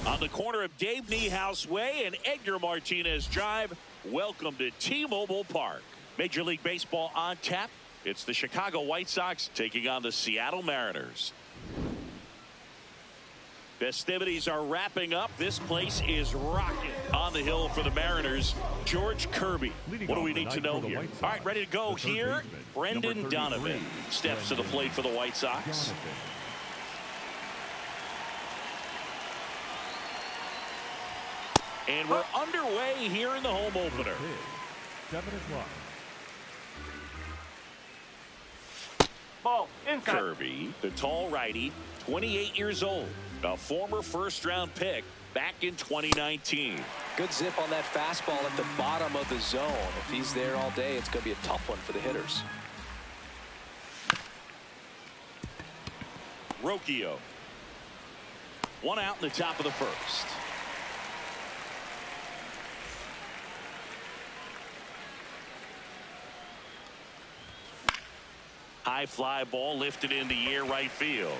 On the corner of Dave Niehaus Way and Edgar Martinez Drive, welcome to T-Mobile Park. Major League Baseball on tap. It's the Chicago White Sox taking on the Seattle Mariners. Festivities are wrapping up. This place is rocking on the hill for the Mariners. George Kirby. What do we need to know here? All right, ready to go here. Brendan Donovan steps to the plate for the White Sox. And we're underway here in the home opener. 7 o'clock. Ball, inside. Kirby, the tall righty, 28 years old, a former first-round pick back in 2019. Good zip on that fastball at the bottom of the zone. If he's there all day, it's going to be a tough one for the hitters. Rocchio. One out in the top of the first. High fly ball lifted in the air right field.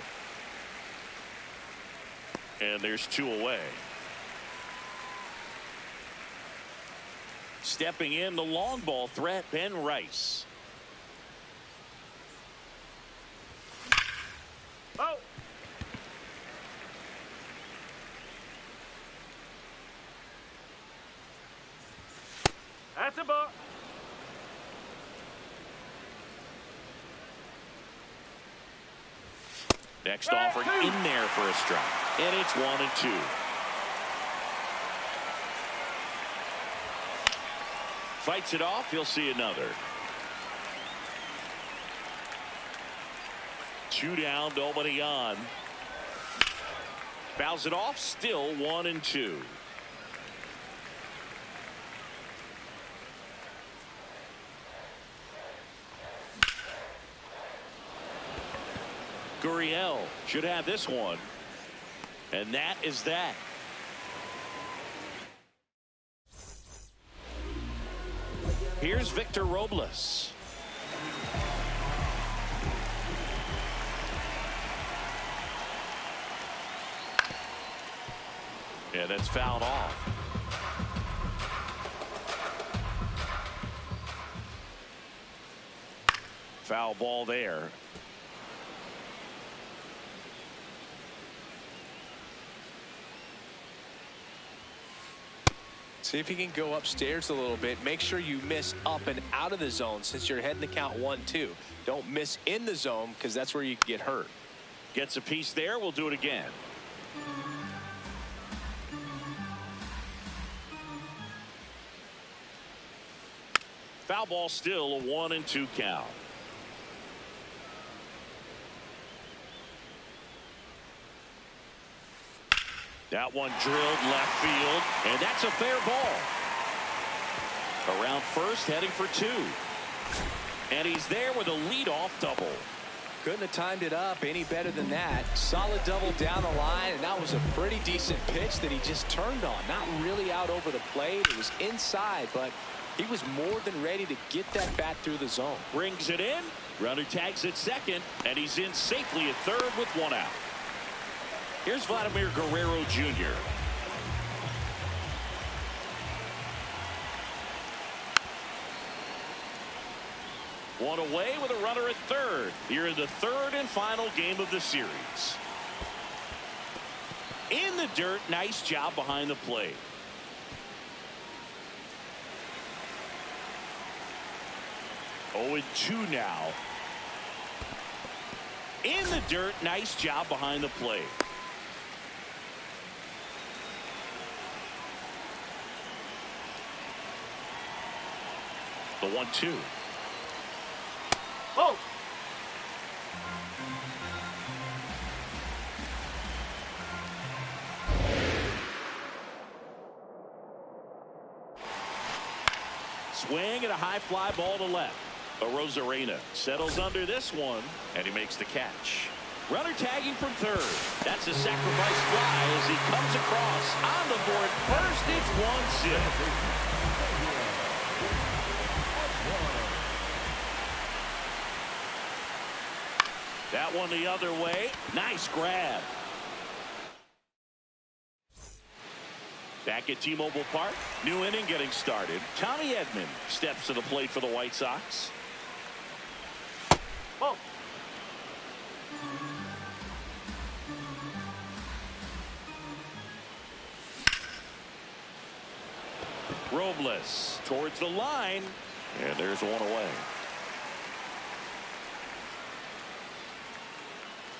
And there's 2 away. Stepping in the long ball threat, Ben Rice. Oh. That's a ball. Next offering in there for a strike. And it's 1-2. Fights it off. He'll see another. 2 down, nobody on. Fouls it off. Still 1-2. Gurriel should have this one. And that is that. Here's Victor Robles. Yeah, that's fouled off. Foul ball there. See if you can go upstairs a little bit. Make sure you miss up and out of the zone since you're heading to count 1-2. Don't miss in the zone because that's where you get hurt. Gets a piece there. We'll do it again. Foul ball, still a 1-2 count. That one drilled left field, and that's a fair ball. Around first, heading for 2. And he's there with a leadoff double. Couldn't have timed it up any better than that. Solid double down the line, and that was a pretty decent pitch that he just turned on. Not really out over the plate. It was inside, but he was more than ready to get that bat through the zone. Brings it in. Runner tags at second, and he's in safely at third with 1 out. Here's Vladimir Guerrero Jr. One away with a runner at third. Here in the third and final game of the series. In the dirt, nice job behind the plate. Oh, 2 now. In the dirt, nice job behind the plate. The 1-2. Oh. Swing and a high fly ball to left. Arozarena settles under this one, and he makes the catch. Runner tagging from third. That's a sacrifice fly as he comes across on the board first. It's 1-0. That one the other way. Nice grab. Back at T-Mobile Park, new inning getting started. Tommy Edman steps to the plate for the White Sox. Oh. Robles towards the line, and there's one away.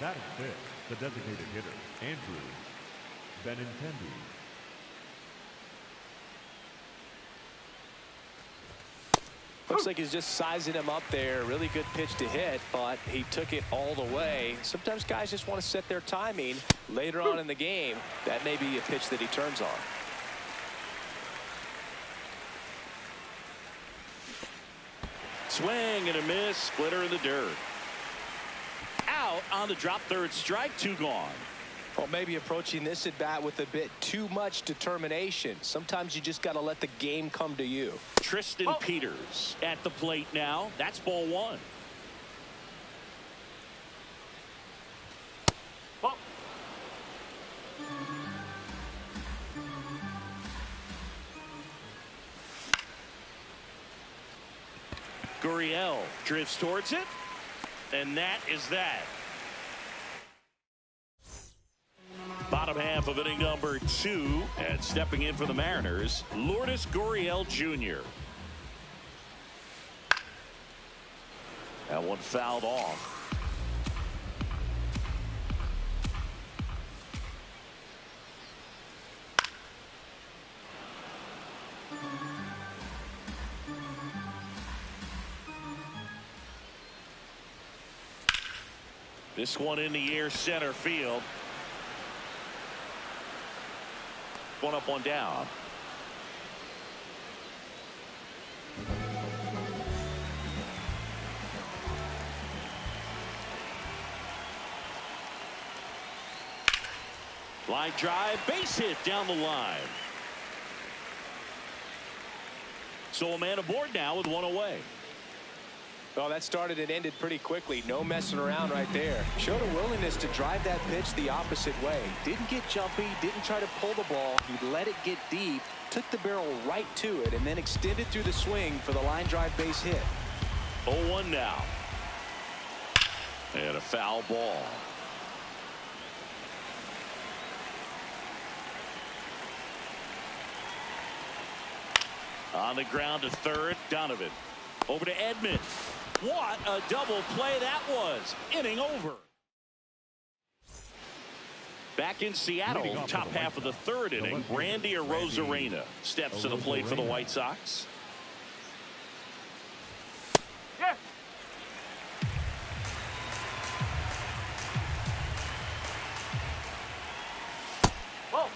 Batting fifth, the designated hitter, Andrew Benintendi. Looks like he's just sizing him up there. Really good pitch to hit, but he took it all the way. Sometimes guys just want to set their timing later on in the game. That may be a pitch that he turns on. Swing and a miss. Splitter in the dirt. Out on the drop, third strike. 2 gone. Well, maybe approaching this at bat with a bit too much determination. Sometimes you just got to let the game come to you. Tristan Peters at the plate now. That's ball 1. Oh. Gurriel drifts towards it, and that is that. Bottom half of inning number 2, and stepping in for the Mariners, Lourdes Gurriel Jr. That one fouled off. This one in the air, center field. One up, one down. Line drive, base hit down the line. So a man aboard now with 1 away. Well, that started and ended pretty quickly. No messing around right there. Showed a willingness to drive that pitch the opposite way. Didn't get jumpy, didn't try to pull the ball. He let it get deep, took the barrel right to it, and then extended through the swing for the line drive base hit. 0-1 now. And a foul ball. On the ground to third, Donovan. Over to Edman. What a double play that was. Inning over. Back in Seattle, top half of the third inning, Randy Arozarena steps to the plate for the White Sox. Yes. Oh.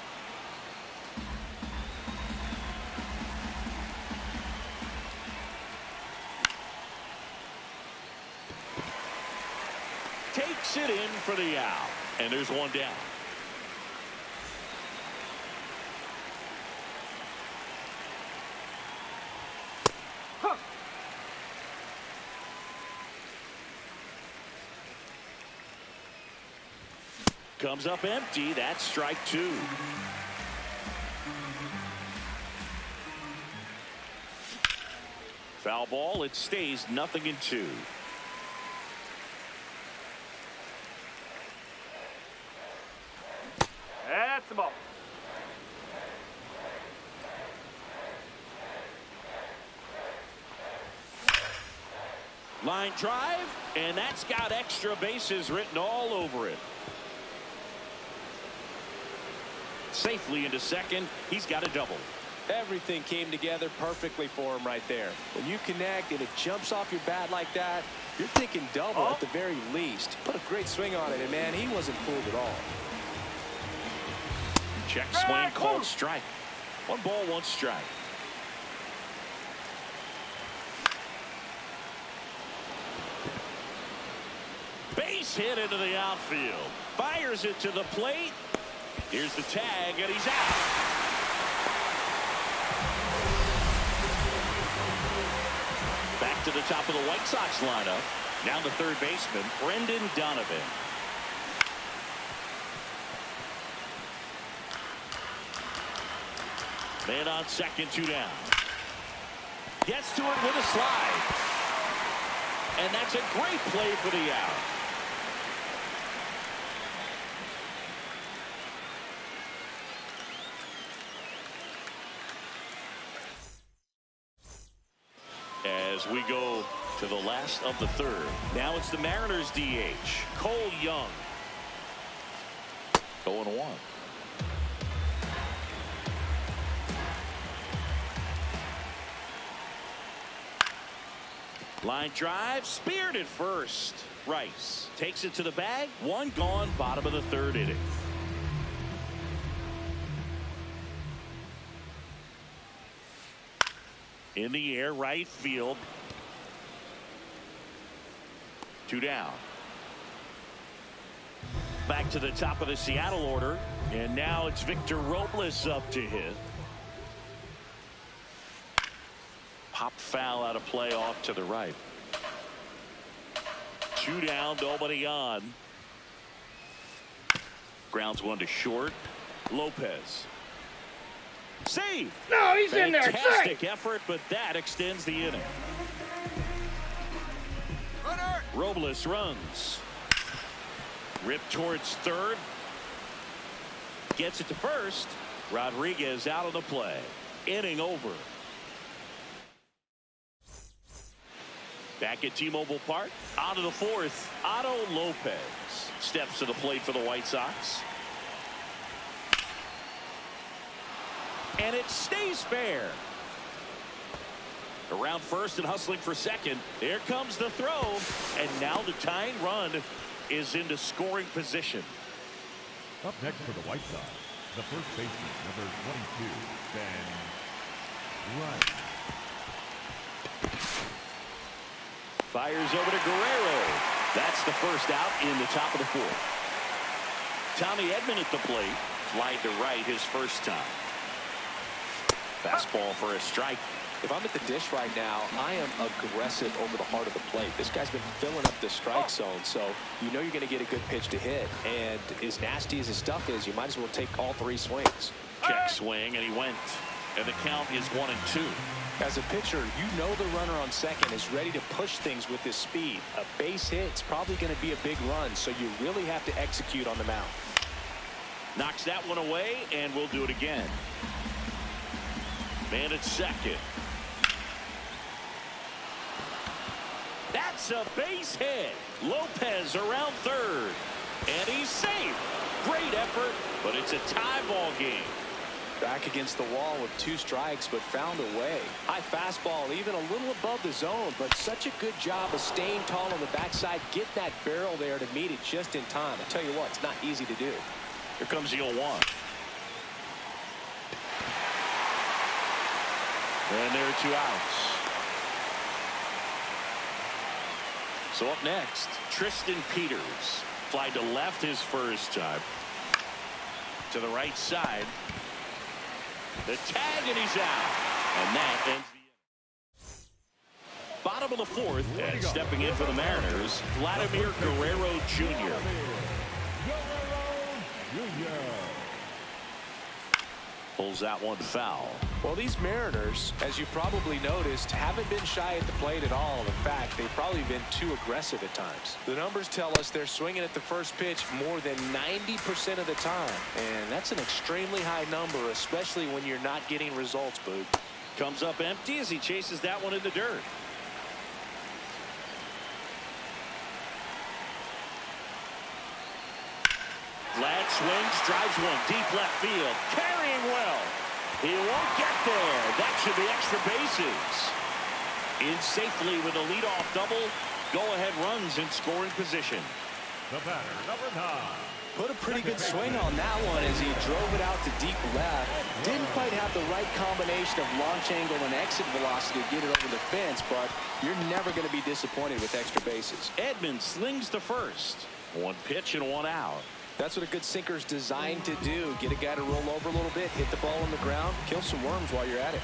Takes it in for the out. And there's one down. Huh. Comes up empty. That's strike 2. Foul ball. It stays 0-2. That's the ball. Line drive, and that's got extra bases written all over it. Safely into second. He's got a double. Everything came together perfectly for him right there. When you connect and it jumps off your bat like that, you're thinking double at the very least. Put a great swing on it, and man, he wasn't fooled at all. Check swing called strike. 1 ball, 1 strike. Base hit into the outfield. Fires it to the plate. Here's the tag, and he's out. Back to the top of the White Sox lineup. Now the third baseman, Brendan Donovan. Man on second, 2 down. Gets to it with a slide. And that's a great play for the out. As we go to the last of the third. Now it's the Mariners DH, Cole Young. 0-1. Line drive, speared at first. Rice takes it to the bag. 1 gone, bottom of the third inning. In the air, right field. 2 down. Back to the top of the Seattle order. And now it's Victor Robles up to hit. Pop foul out of play off to the right. 2 down, nobody on. Grounds 1 to short. Lopez. Save. No, he's in there. Fantastic effort, but that extends the inning. Robles runs. Ripped towards third. Gets it to first. Rodriguez out of the play. Inning over. Back at T-Mobile Park. Out of the fourth. Otto Lopez steps to the plate for the White Sox. And it stays fair. Around first and hustling for second. Here comes the throw. And now the tying run is into scoring position. Up next for the White Sox, the first baseman, number 22, Ben Wright. Fires over to Guerrero. That's the first out in the top of the fourth. Tommy Edman at the plate. Fly to right his first time. Fastball for a strike. If I'm at the dish right now, I am aggressive over the heart of the plate. This guy's been filling up the strike zone, so you know you're going to get a good pitch to hit. And as nasty as his stuff is, you might as well take all 3 swings. Check swing, and he went. And the count is 1-2. As a pitcher, you know the runner on second is ready to push things with his speed. A base hit's probably going to be a big run, so you really have to execute on the mound. Knocks that one away, and we'll do it again. Man at second. That's a base hit. Lopez around third. And he's safe. Great effort, but it's a tie ball game. Back against the wall with 2 strikes, but found a way. High fastball, even a little above the zone, but such a good job of staying tall on the backside. Get that barrel there to meet it just in time. I tell you what, it's not easy to do. Here comes the 0-1. And there are 2 outs. So up next, Tristan Peters. Fly to left his first time. To the right side. The tag, and he's out. And that ends the inning. Bottom of the fourth, and stepping in for the Mariners, Vladimir Guerrero Jr. Pulls that one foul. Well, these Mariners, as you probably noticed, haven't been shy at the plate at all. In fact, they've probably been too aggressive at times. The numbers tell us they're swinging at the first pitch more than 90% of the time. And that's an extremely high number, especially when you're not getting results, Boog. Comes up empty as he chases that one in the dirt. Vlad swings, drives one deep left field. Carrying well. He won't get there. That should be extra bases. In safely with a leadoff double. Go-ahead runs in scoring position. The batter, number 9. Put a pretty good swing on that one as he drove it out to deep left. Didn't quite have the right combination of launch angle and exit velocity to get it over the fence, but you're never going to be disappointed with extra bases. Edman slings to first. One pitch and one out. That's what a good sinker's designed to do. Get a guy to roll over a little bit, hit the ball on the ground, kill some worms while you're at it.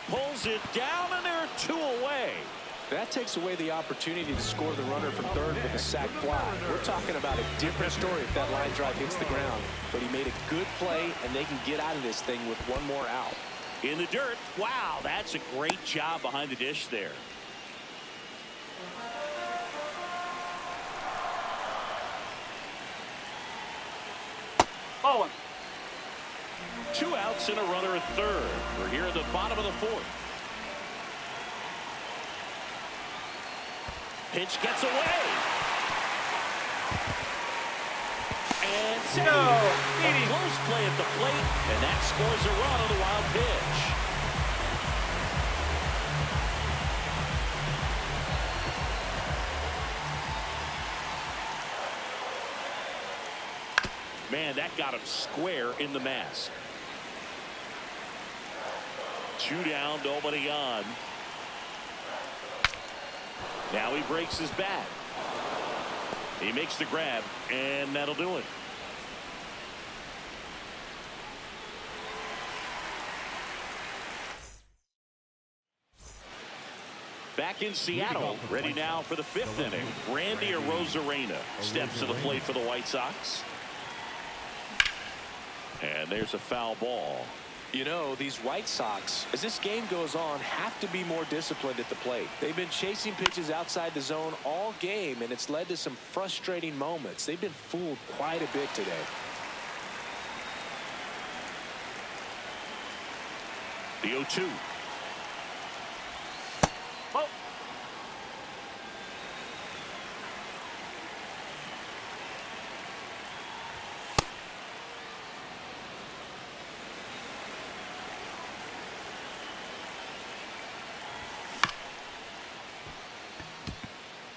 Pulls it down, and they're 2 away. That takes away the opportunity to score the runner from third with a sac fly. We're talking about a different story if that line drive hits the ground. But he made a good play, and they can get out of this thing with one more out. In the dirt. Wow, that's a great job behind the dish there. Ball 1. 2 outs and a runner at third. We're here at the bottom of the 4th. Pitch gets away. And saved. A close play at the plate, and that scores a run on the wild pitch. Man, that got him square in the mask. 2 down, nobody on. Now he breaks his bat. He makes the grab, and that'll do it. Back in Seattle, ready now for the 5th inning. Randy Arozarena steps to the plate for the White Sox. And there's a foul ball. You know, these White Sox, as this game goes on, have to be more disciplined at the plate. They've been chasing pitches outside the zone all game, and it's led to some frustrating moments. They've been fooled quite a bit today. The 0-2. Ball.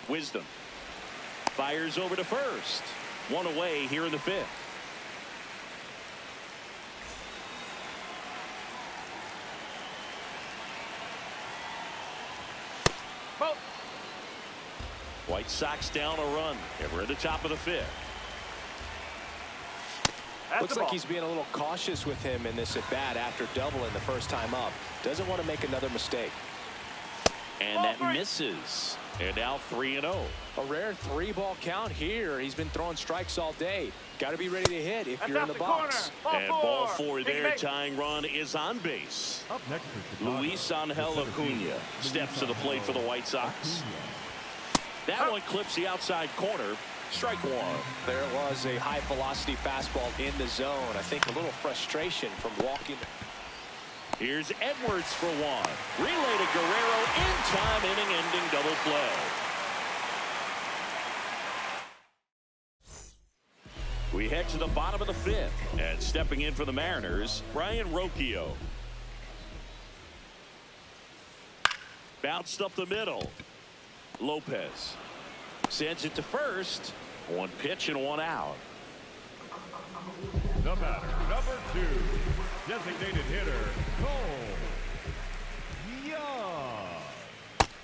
Wisdom fires over to first. 1 away here in the 5th. Ball. White Sox down a run, and we're at the top of the 5th. Looks like he's being a little cautious with him in this at bat after doubling the first time up. Doesn't want to make another mistake. And that misses. And now 3-0. A rare 3-ball count here. He's been throwing strikes all day. Got to be ready to hit if you're in the box. And ball 4 there. Tying run is on base. Up next for Chicago, Luis Angel Acuna steps to the plate for the White Sox. That one clips the outside corner. Strike 1. There it was, a high velocity fastball in the zone. I think a little frustration from walking. Here's Edwards for 1. Relay to Guerrero in time, inning-ending double play. We head to the bottom of the 5th, and stepping in for the Mariners, Brian Rocchio. Bounced up the middle. Lopez sends it to first. 1 pitch and 1 out. The batter, number 2, designated hitter, Cole Young.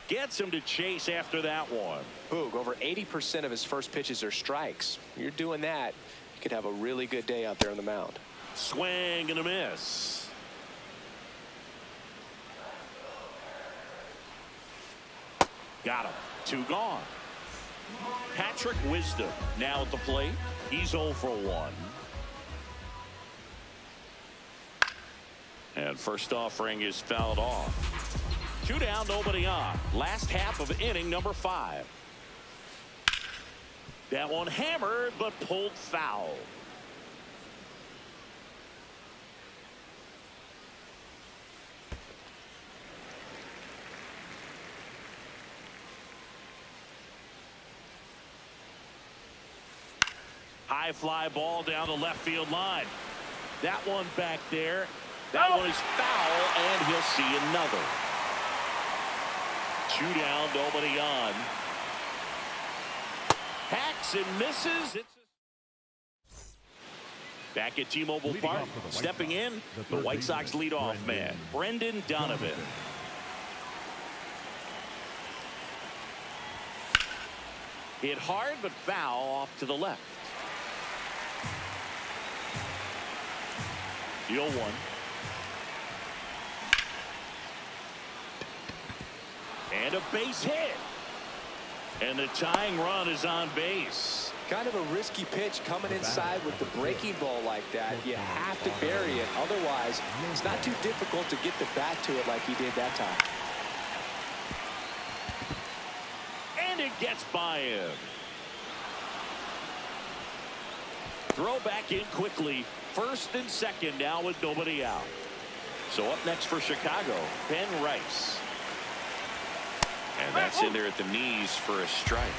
Gets him to chase after that one. Boog, over 80% of his first pitches are strikes. You're doing that, you could have a really good day out there on the mound. Swing and a miss. Got him. 2 gone. Patrick Wisdom now at the plate. He's 0 for 1. And first offering is fouled off. 2 down, nobody on. Last half of inning number 5. That one hammered but pulled foul. High fly ball down the left field line. That one back there. That one is foul, and he'll see another. 2 down, nobody on. Hacks and misses. Back at T-Mobile Park, stepping in, the White Sox leadoff man, Brendan Donovan. Hit hard, but foul off to the left. The 0-1. And a base hit. And the tying run is on base. Kind of a risky pitch coming inside with the breaking ball like that. You have to bury it. Otherwise, it's not too difficult to get the bat to it like he did that time. And it gets by him. Throw back in quickly. First and second now with nobody out. So up next for Chicago, Ben Rice. And that's in there at the knees for a strike.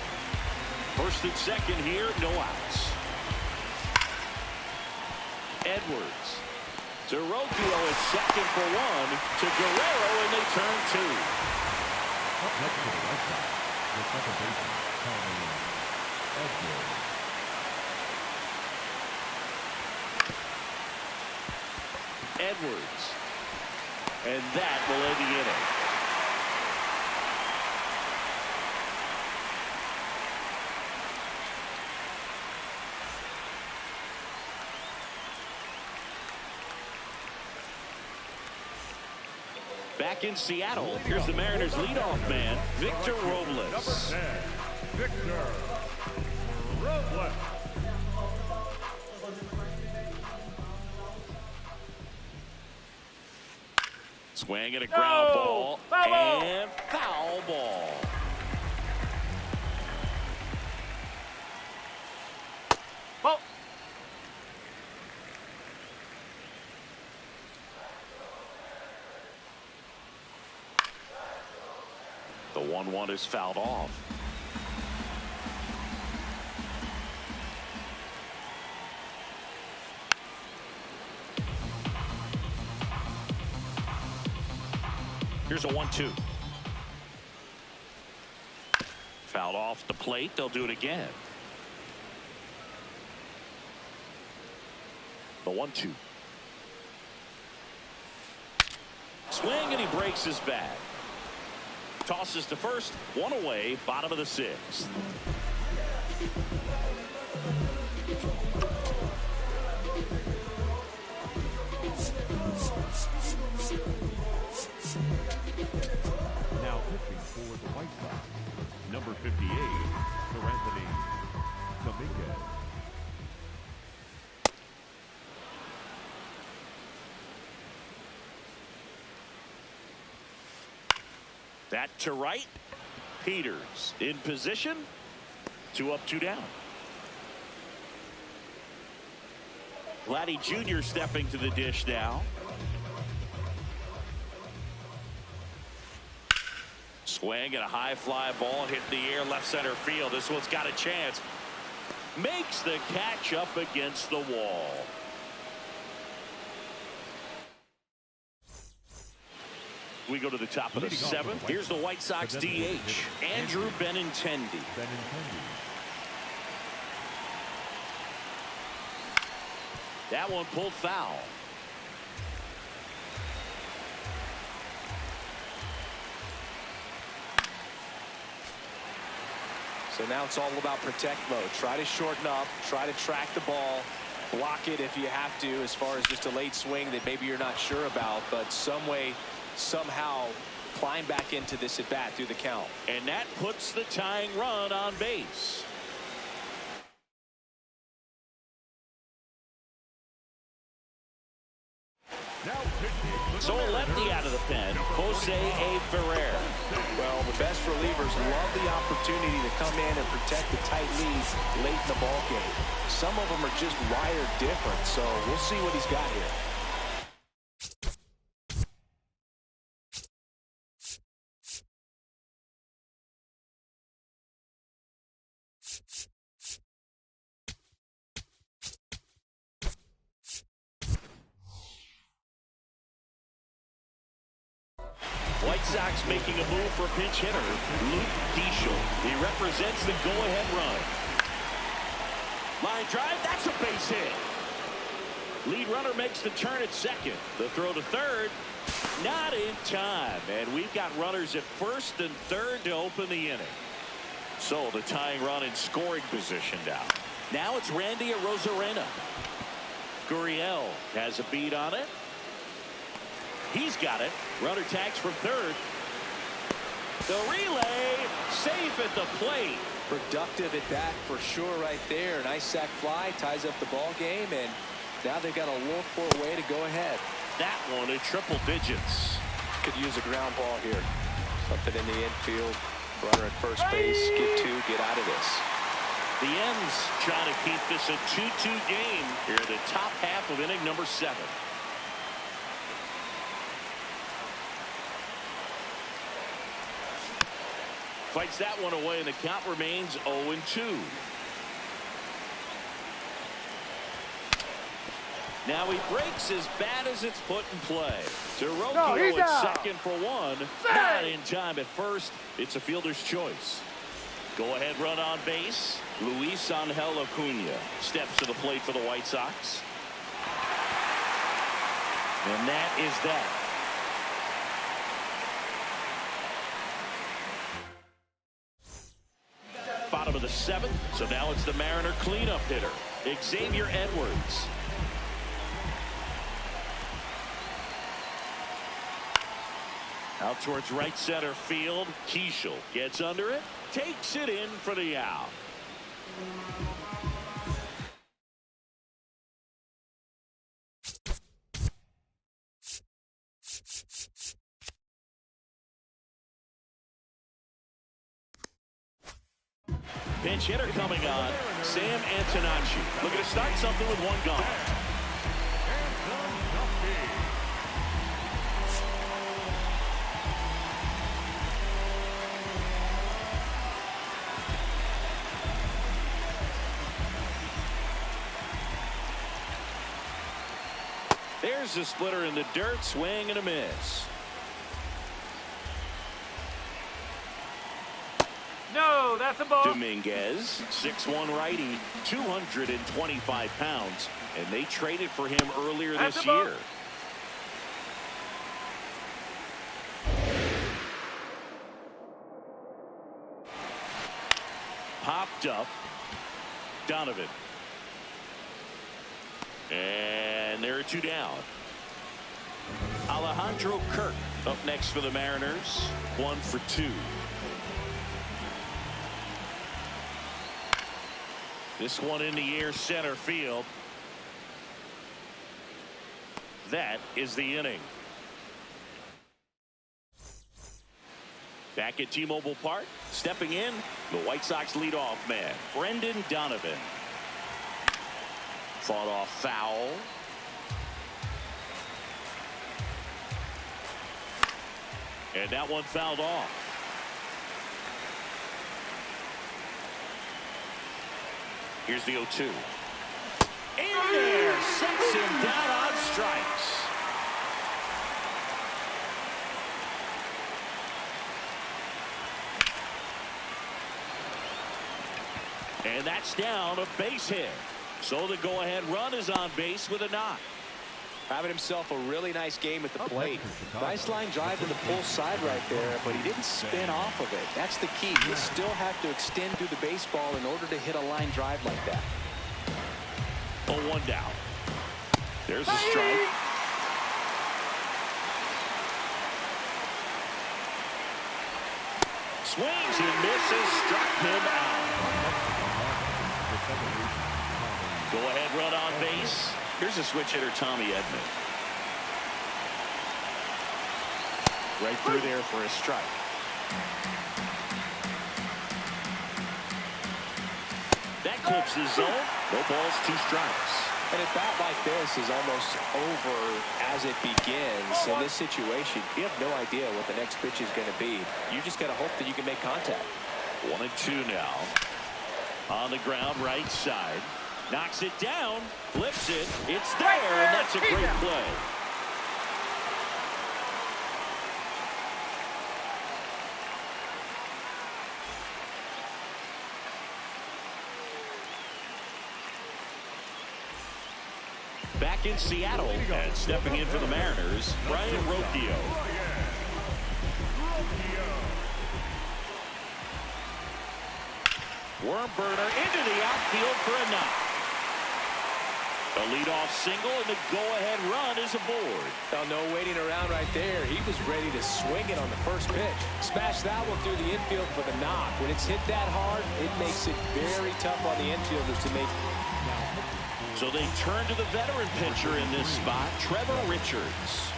First and second here, no outs. Edwards. To Rocchio is second for one. To Guerrero, and they turn 2. Up next to the right side, the second baseman, Tommy Edwards. Edwards. And that will end the inning. Back in Seattle, here's the Mariners leadoff man, Victor Robles. Number 10, Victor Robles. Swing and a ground ball. And foul ball. Ball. The 1-1 is fouled off. Here's a 1-2. Fouled off the plate. They'll do it again. The 1-2. Swing, and he breaks his bat. Tosses to first, one away, bottom of the 6th. Now pitching for the White Sox, number 58, Seranthony Dominguez. That to right. Peters in position. 2 up, 2 down. Vladdy Jr. stepping to the dish now. Swing and a high fly ball hit the air left center field. This one's got a chance. Makes the catch up against the wall. We go to the top of the 7th. Here's the White Sox DH, Andrew Benintendi. That one pulled foul. So now it's all about protect mode. Try to shorten up, try to track the ball, block it if you have to, as far as just a late swing that maybe you're not sure about, but some way, somehow climb back into this at bat through the count. And that puts the tying run on base. So a lefty out of the pen, Jose A. Ferrer. Well, the best relievers love the opportunity to come in and protect the tight lead late in the ball game. Some of them are just wired different, so we'll see what he's got here. White Sox making a move for pinch hitter Luke Keeschel. He represents the go-ahead run. Line drive, that's a base hit. Lead runner makes the turn at second. The throw to third, not in time. And we've got runners at first and third to open the inning. So the tying run in scoring position now it's Randy Arozarena. Gurriel has a beat on it. He's got it. Runner tags from third. The relay safe at the plate. Productive at bat for sure right there. Nice sac fly, ties up the ball game, and now they've got to look for a way to go ahead. That one in triple digits. Could use a ground ball here. Something in the infield. Runner at first base. Get two. Get out of this. The M's trying to keep this a 2-2 game here in the top half of inning number 7. Fights that one away, and the count remains 0-2. Now he breaks as bad as it's put in play. Soroki at second for one. Not in time at first. It's a fielder's choice. Go ahead run on base. Luis Angel Acuna steps to the plate for the White Sox. And that is that. Bottom of the 7th. So now it's the Mariner cleanup hitter, Xavier Edwards. Out towards right center field. Keeschel gets under it, takes it in for the out. Pinch hitter coming on, Sam Antonacci. Looking to start something with one gone. There's a splitter in the dirt, swing and a miss. No, that's a ball. Dominguez, 6'1" righty, 225 pounds, and they traded for him earlier this year. Popped up. Donovan. And there are 2 down. Alejandro Kirk up next for the Mariners. 1 for 2. This one in the air, center field. That is the inning. Back at T-Mobile Park, stepping in, the White Sox leadoff man, Brendan Donovan. Fought off foul. And that one fouled off. Here's the 0-2. In there, sets him down on strikes. And that's down, a base hit. So the go-ahead run is on base with a knock. Having himself a really nice game at the plate. Nice line drive to the pull side right there, but he didn't spin off of it. That's the key. You still have to extend through the baseball in order to hit a line drive like that. 0-1 down. There's a strike. Swings and misses, struck him out. Go ahead run on base. Here's a switch hitter, Tommy Edman. Right through there for a strike. That clips the zone. No balls, 2 strikes. And a bat like this is almost over as it begins. In this situation, you have no idea what the next pitch is going to be. You just got to hope that you can make contact. 1-2 now. On the ground, right side. Knocks it down, flips it, it's there, and that's a great play. back in Seattle. And stepping in for the Mariners, Brian Rocchio. Worm burner into the outfield for a knock. A leadoff single, and the go-ahead run is aboard. Well, no waiting around right there. He was ready to swing it on the first pitch. Smash that one through the infield for the knock. When it's hit that hard, it makes it very tough on the infielders to make. So they turn to the veteran pitcher in this spot, Trevor Richards.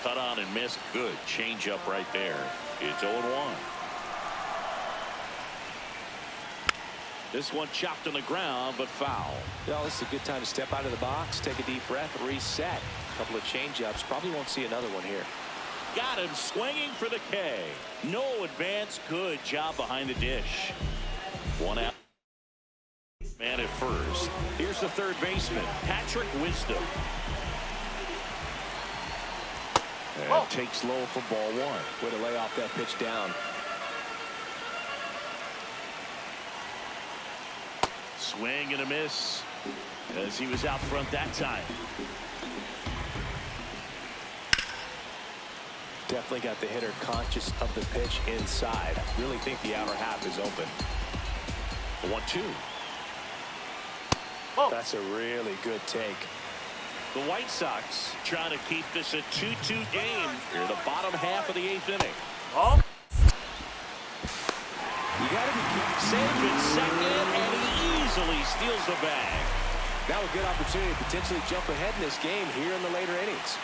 Cut on and missed. Good changeup right there. It's 0-1. This one chopped on the ground, but foul. Well, this is a good time to step out of the box, take a deep breath, reset. A couple of changeups. Probably won't see another one here. Got him swinging for the K. No advance. Good job behind the dish. One out. Man at first. Here's the third baseman, Patrick Wisdom. And takes low for ball one. Way to lay off that pitch down. Swing and a miss as he was out front that time. Definitely got the hitter conscious of the pitch inside. Really think the outer half is open. 1-2. That's a really good take. The White Sox trying to keep this a 2-2 game here in the bottom half of the 8th inning. You got to be Safe in second, and he easily steals the bag. Now a good opportunity to potentially jump ahead in this game here in the later innings.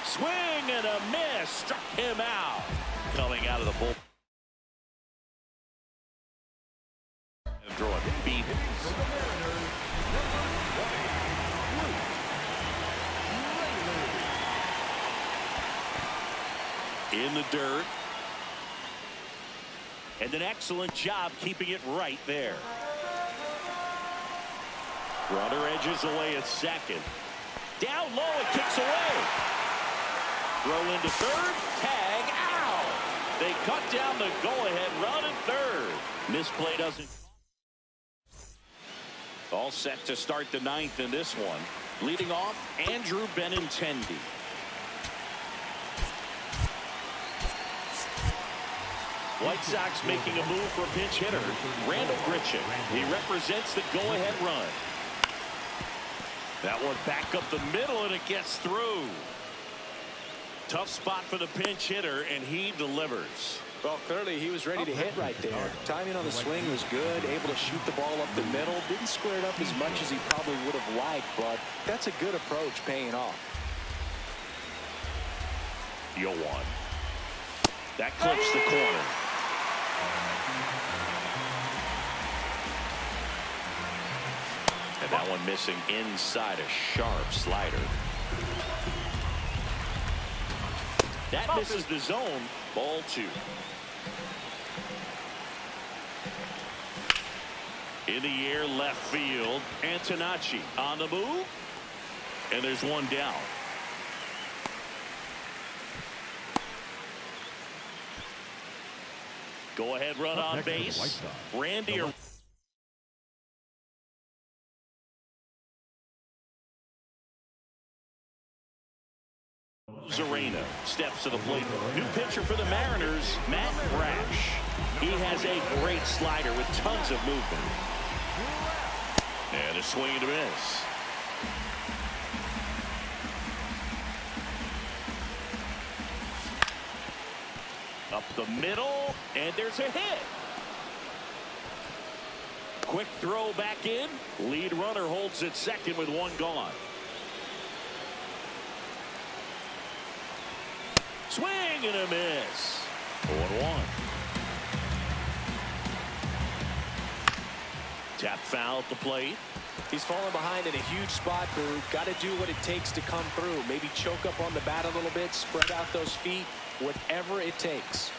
Swing and a miss. Struck him out. Coming out of the bullpen. And throwing beatings. In the dirt. And an excellent job keeping it right there. Runner edges away at second. Down low, it kicks away. Throw into third. Tag out. They cut down the go-ahead run at third. Misplay doesn't. All set to start the 9th in this one. Leading off, Andrew Benintendi. White Sox making a move for pinch hitter Randall Grichuk. He represents the go-ahead run. That one back up the middle, and it gets through. Tough spot for the pinch hitter, and he delivers. Well, clearly he was ready to hit right there. Timing on the swing was good, able to shoot the ball up the middle. Didn't square it up as much as he probably would have liked, but that's a good approach paying off. 0-1. That clips the corner. And that one missing inside a sharp slider. That misses the zone. Ball 2. In the air, left field. Antonacci on the move. And there's one down. Go ahead, run on base. Randy Arozarena steps to the plate. New pitcher for the Mariners, Matt Brash. He has a great slider with tons of movement. And a swing and a miss. Up the middle, and there's a hit. Quick throw back in. Lead runner holds at second with one gone. Swing and a miss. 0-1. Tap foul at the plate. He's fallen behind in a huge spot, Boo. Got to do what it takes to come through. Maybe choke up on the bat a little bit, spread out those feet, whatever it takes.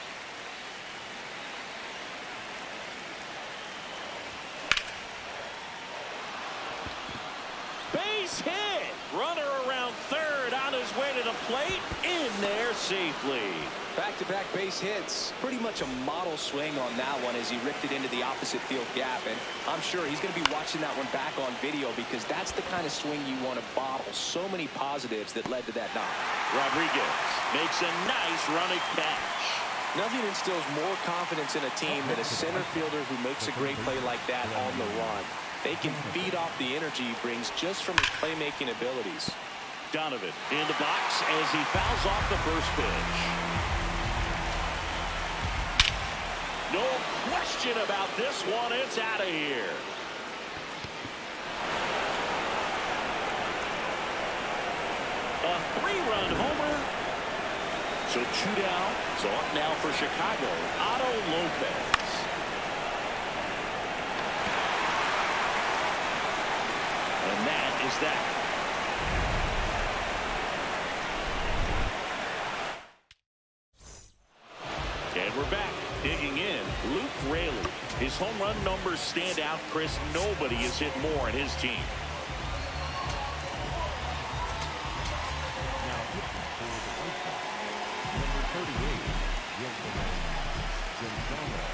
Base hit. Runner around third on his way to the plate. In there safely. Back-to-back base hits. Pretty much a model swing on that one as he ripped it into the opposite field gap. And I'm sure he's going to be watching that one back on video because that's the kind of swing you want to bottle. So many positives that led to that knock. Rodriguez makes a nice running catch. Nothing instills more confidence in a team than a center fielder who makes a great play like that on the run. They can feed off the energy he brings just from his playmaking abilities. Donovan in the box as he fouls off the first pitch. No question about this one. It's out of here. A 3-run homer. So 2 down. So up now for Chicago, Otto Lopez. And that is that. And we're back. Digging in, Luke Raley. His home run numbers stand out, Chris. Nobody has hit more in his team. Now hitting for the White Sox, number 38, Wilson Gonzalez.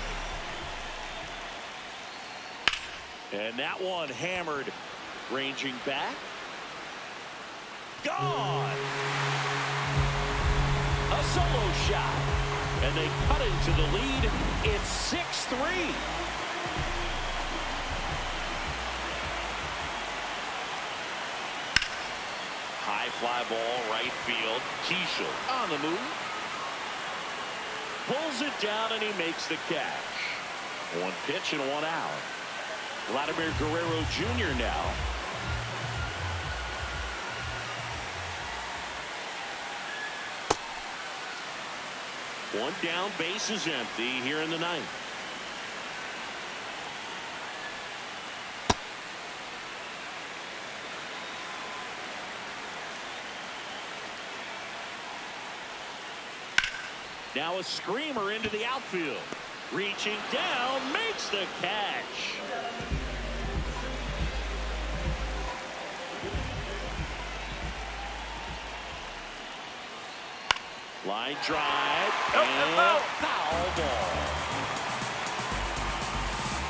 And that one hammered, ranging back. Gone! A solo shot. And they cut into the lead. It's 6-3. High fly ball, right field. Keishel on the move. Pulls it down and he makes the catch. 1 pitch and 1 out. Vladimir Guerrero Jr. now. One down, base is empty here in the 9th. Now a screamer into the outfield. Reaching down, makes the catch. Line drive, and foul ball.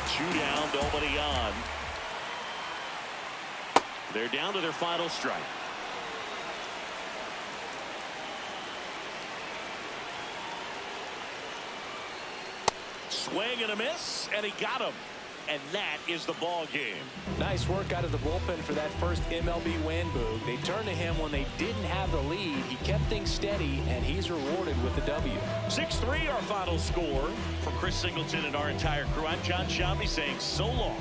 2 down, nobody on. They're down to their final strike. Swing and a miss, and he got him. And that is the ball game. Nice work out of the bullpen for that first MLB win, Boog. They turned to him when they didn't have the lead. He kept things steady, and he's rewarded with the W. 6-3 our final score. For Chris Singleton and our entire crew, I'm John Shambi saying so long.